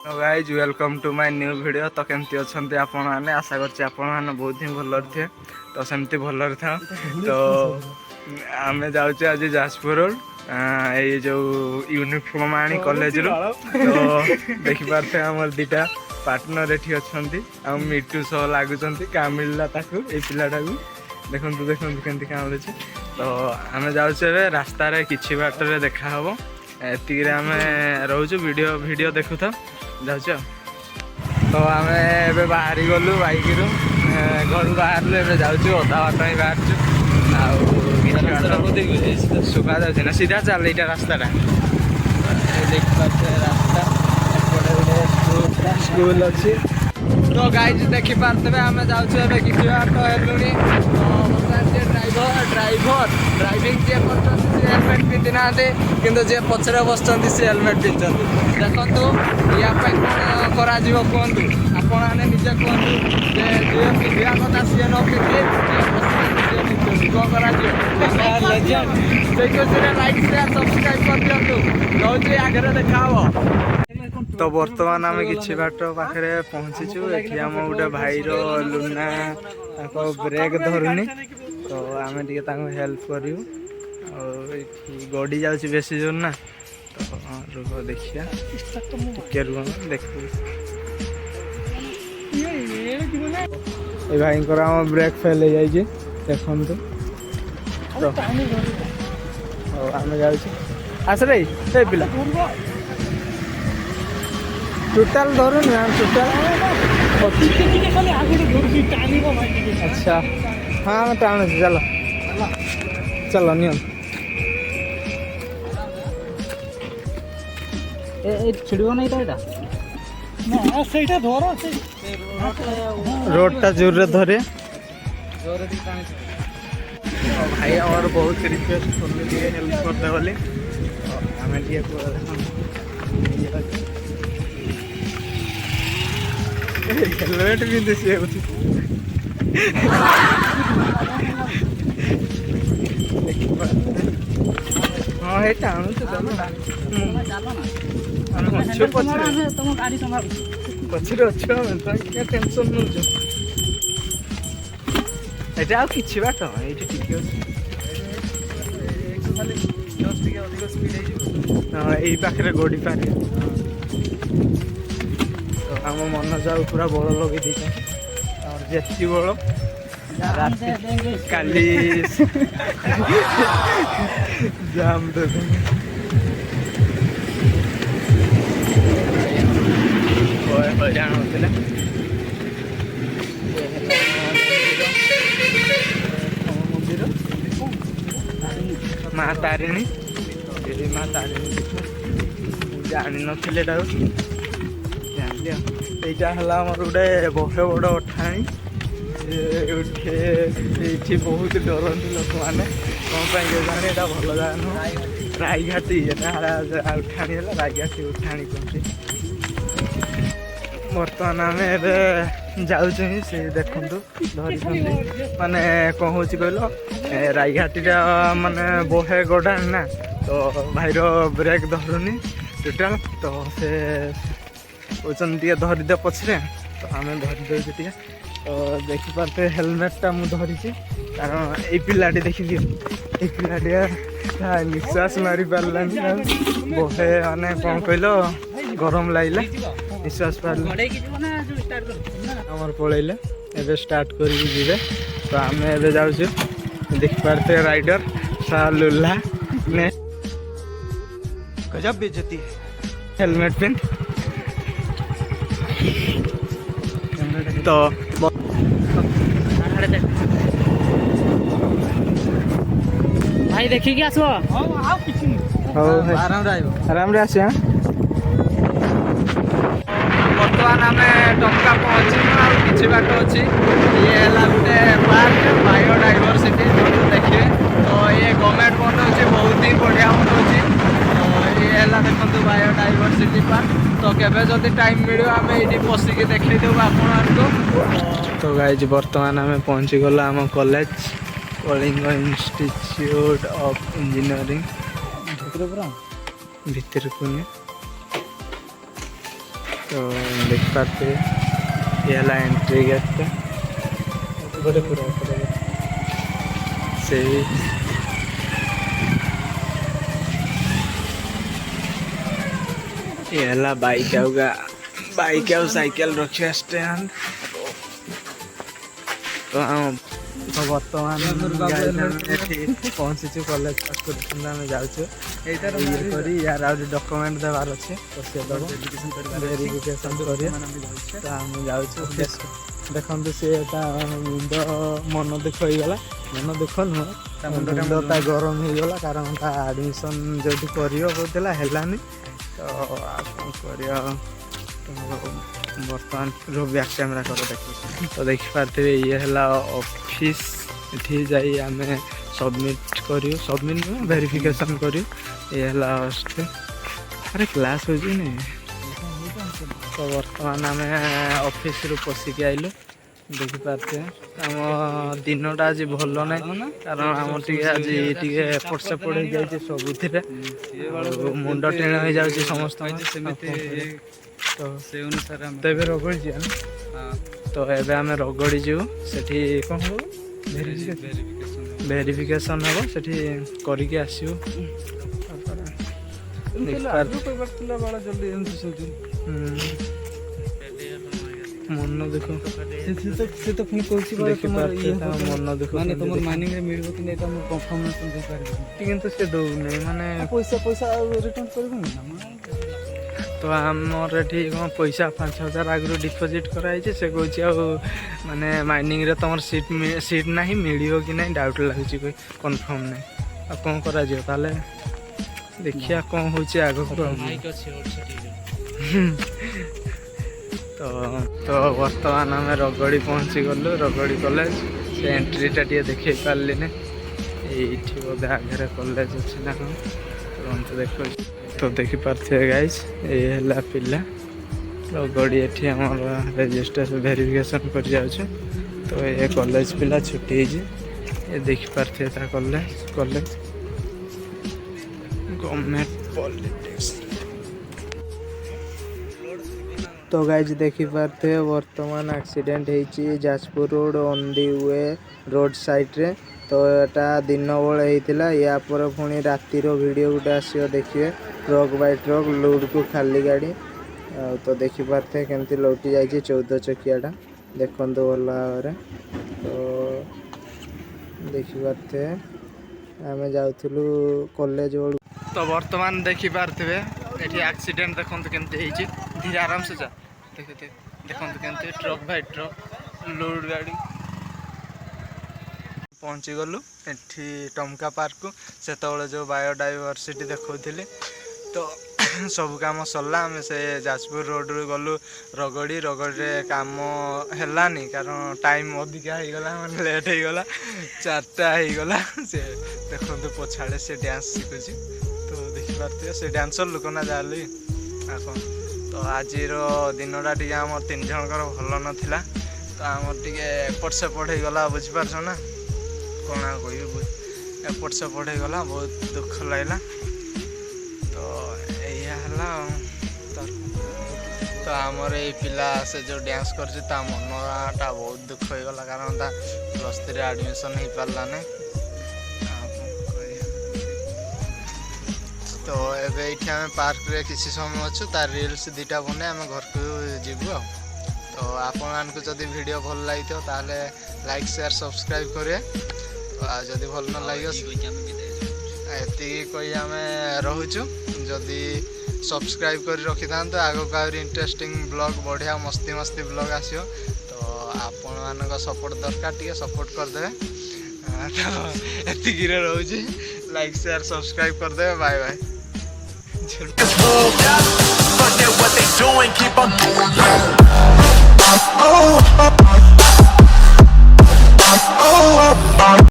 तो guys welcome to my new video. तो केमती अच्छे आपण मैंने आशा करछी आपण मैंने बहुत ही भल थे। तो सेमती भल था। तो आम जाऊे आज जाजपुर रोड ये जो यूनिफॉर्म आनी कॉलेज रो। तो देखिपारे आमर दीटा पार्टनर एठी अच्छी मिटू सह लगुच क्या मिलला ताकू ए पिलाटा को देखु देखु केमती क्या मिलूँ। तो आम जाऊे रास्तार कि बाटर देखा हम एति आम रोचु वीडियो देखु था जाऊँ। तो आम ए बाहरी गलु बैक रू घर बाहर जाऊँ अधा बाट ही बाहर सुखा जाऊँ ना सीधा चल यहाँ रास्ता रास्ता स्कूल अच्छी। तो गाइज देखिपारे आम जाऊँ कि बाट हेलुणी ड्राइविंग जी हेलमेट पिंधि ना कि पचरे बस हेलमेट पिंधि देखु या कौन कर कहतु आपण मैंने निजे कहतु जी पिंधा कथा सी न पिंधे कौन कर लाइक शेयर सब्सक्राइब कर दिखाँ रोचे आगे देखा। तो बर्तमान आम कि बाट पाखे पहुँचीचु ये आम गोटे भाईर लुना ब्रेक धरुनी। तो आम टे हेल्प करूँ गड़ी जाऊँ बेसी जोर ना। तो रुह देखिया टे रुह देख भाई ब्रेक फेल हो जाए देखु। तो आम जाऊँ आस रे पिला टोटाल धरुनी टोटाल अच्छा हाँ टाणु चलो चलो नियम छिड़ब नहीं तो रोड टा जोर धरे भाई और बहुत रिक्वेस्ट कर हेल्प कर दे बोली आम हेलमेट पिंधि सी हाँ ये टाणु पचरे अच्छे टेंशन नौ यहाँ कि बाट ये पाखे गोड़ी पारे। तो आम मन जाऊ पूरा बड़ लगे दीटा और जी बड़ काली जाम दे हईराण होता मंदिर माँ तारिणी माँ तारिणी जानी नथिले यहाँ है गोटे बड़े बड़ अठाणी ये बहुत डरती लोक मैंने कौन जाने यहाँ भल जगह नुह रायघाटी उठाणी है रायघाटी उठाणी कहते। बर्तमान आम जाऊँ से देखु धरी माने कौन हो कहल रायघाटीटा माने बहे गड़ा ना। तो भाईर ब्रेक धरुनी टोटाल तो से कहते धरीदे पछरे। तो आम धरीदे टे तो देखिपारे हेलमेटा मुझे धरी कारण ये पिलाटी देखी दियो ये पिलाटी निश्वास मारी पारानी बहे मैंने कौन कहल गरम लगला निश्वास पार आमर पलैले एवं स्टार्ट करे। तो आम ए जाऊँ देखिपारे राइडर लुल्ला ने गजब बेइज्जती हेलमेट पिन। तो भाई देखिए आसो आराम आस। बर्तमान आम टंका पहुँची कि बाट अच्छी ये है गोटे पार्क बायोडाइवर्सिटी देखिए। तो ये गवर्नमेंट बनाऊँ बहुत ही बढ़िया बनाऊँ। तो ये है देखो बायोडाइवर्सिटी पार्क। तो केवे जदि टाइम मिले आम ये बसिक देखईदेव आपको। तो गाइज बर्तमान आम पहुँची गल आम college Kalinga Institute of Engineering भितर को तो देखिपारे ये है एंट्री गेट से ये है बाइक आउ साइकेल रखिया स्टैंड। तो हम तो बर्तमान पहुँचीचु कॉलेज पास आम जाऊँ यार आज डॉक्यूमेंट देवार अच्छे तो सी दब वेरिफिकेशन कर आम जाऊँ देखते सी मुंड मन दुख होगला मन दुख नुह मुंडा गरम होगला कारण आडमिशन जो करा है तो कौन बर्तमान रो बैक कैमेरा कर देख तो देखिपारे ये है ऑफिस ये जाई आम सबमिट करियो सबमिट वेरिफिकेशन करियो ये है हॉस्टेल अरे क्लास हो नहीं तो बर्तमान आम ऑफिस रु पशिक आइलु देखिपारे आम दिनटा आज भल ना कारण आम आज एपट सेपट हो जाए सबुथ मुंड टेण हो जाए समस्त तो से अनुसार तो ये रगड़ी तो ये आम रगड़ी जीव से कौन हम वेरिफिकेशन हम से करके आसो मन दुख से तो पुणी मन दुख माने तुम माइनिंग रे मिलबो कि नै त हम कंफर्मेशन दे पारबो किंतु से दो नै माने पैसा रिटर्न करबो ना तो आमर ये कौन पैसा 5,000 आगु डिपोजिट कराई से कहूँ माने माइनिंग रे तुम सीट ना मिलो कि नहीं डाउट लगुच कोई कन्फर्म नहीं आ कौन करा ताले देखिया कौन हो आग तो बर्तमान आम रगड़ी पहुँची गलु रगड़ी कॉलेज से एंट्रीटा टे देखे पारे ये बोधे आगे कॉलेज अच्छे ना कौन तो देख तो देखिपारे गाइज ये है पिला रगड़ी ये आम रजिस्ट्रेशन वेरिफिकेशन कर जाऊँ तो ये कॉलेज पिला छुट्टी ये देखिपारे कॉलेज कॉलेज गवर्नमेंट पॉलिटिक्स तो गाइज देखिपारे वर्तमान एक्सीडेंट होती Jajpur road on the way road side रे तो यहाँ दिन बेले होता या पुणी रातिर वीडियो गोटे आसो देखिए ट्रक बाय ट्रक लोड को खाली गाड़ी तो देखिपारे केमती लौटी जाइए 14 चकियाटा देखु भल भाव तो देखिपारे आम जाऊँ कॉलेज तो बर्तमान देखिपारे ये एक्सीडेंट देखते केमती धीरे आराम से जा देखते देखते केमती ट्रक बाय ट्रक लोड गाड़ी पहुँची गलु एठी टमका पार्क को से जो बायोडाइवर्सिटी देखौथिले तो सब काम सरला आम से जाजपुर रोड रू गलु रगड़ी रगड़ी काम हेलानी कारण टाइम अधिका हो गला माने लेट हो गला 4टा हो गला से देखते पछाड़े से डांस शिखुची तो देखिपारे से डांसर लोक ना जाली तो आज दिनटा टी आम 3 जनकर भल नाला तो आम टे एपट सेपट हो गला बुझीपारछ ना कौन कह एपट सेपट हो गला बहुत दुख लगला तो यह तो आमर ये पिला से जो डांस कर मनटा बहुत दुख हो गला कारण +3 एडमिशन हो पारा ना तो ये आम पार्क रे किसी समय अच्छु तार रील्स 2टा बने आम घर को जीवु तो आपण को जदि वीडियो भल लगी ताले लाइक शेयर सब्सक्राइब करें जदि भल न लगे ये कही आम रोचु जदि सब्सक्राइब कर रखी था तो आगक आहुरी इंटरेस्टिंग ब्लॉग बढ़िया मस्ती मस्ती ब्लॉग आसो तो आपण मान सपोर्ट दरकार टे सपोर्ट करदे तो ये रोचे लाइक शेयर सब्सक्राइब करदे bye bye. What they doing, keep on